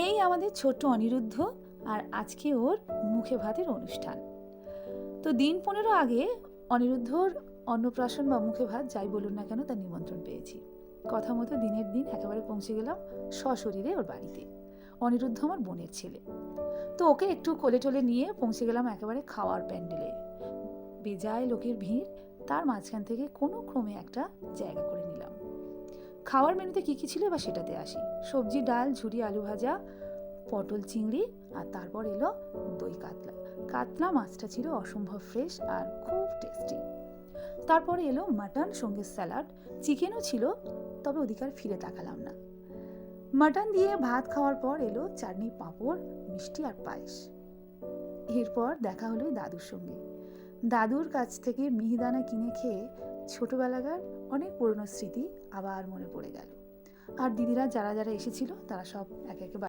এই আমাদের ছোট্ট অনিরুদ্ধ, আর আজকে ওর মুখে ভাতের অনুষ্ঠান। তো দিন 15 আগে অনিরুদ্ধর অন্নপ্রাশন বা মুখে ভাত যাই বলুন না কেন তার নিমন্ত্রণ পেয়েছি। কথা মতো দিনের দিন একেবারে পৌঁছে গেলাম সশরীরে ওর বাড়িতে। অনিরুদ্ধ আমার বোনের ছেলে, তো ওকে একটু কোলে টোলে নিয়ে পৌঁছে গেলাম একেবারে খাওয়ার প্যান্ডেলে। বেজায় লোকের ভিড়, তার মাঝখান থেকে কোনো ক্রমে একটা জায়গা করে নিলাম। খাওয়ার মেনুতে কী কী ছিল বা সেটাতে আসি। সবজি, ডাল, ঝুরি, আলু ভাজা, পটল চিংড়ি, আর তারপর এলো দই কাতলা। কাতলা মাছটা ছিল অসম্ভব ফ্রেশ আর খুব টেস্টি। তারপরে এলো মাটন, সঙ্গে স্যালাড, চিকেনও ছিল, তবে ওদিকে আর ফিরে তাকালাম না। মাটন দিয়ে ভাত খাওয়ার পর এলো চাটনি, পাঁপড়, মিষ্টি আর পায়েস। এরপর দেখা হলো দাদুর সঙ্গে। দাদুর কাছ থেকে মিহিদানা কিনে খেয়ে ছোটবেলাকার অনেক পুরনো স্মৃতি আবার মনে পড়ে গেল। আর দিদিরা যারা যারা এসেছিল তারা সব একে একে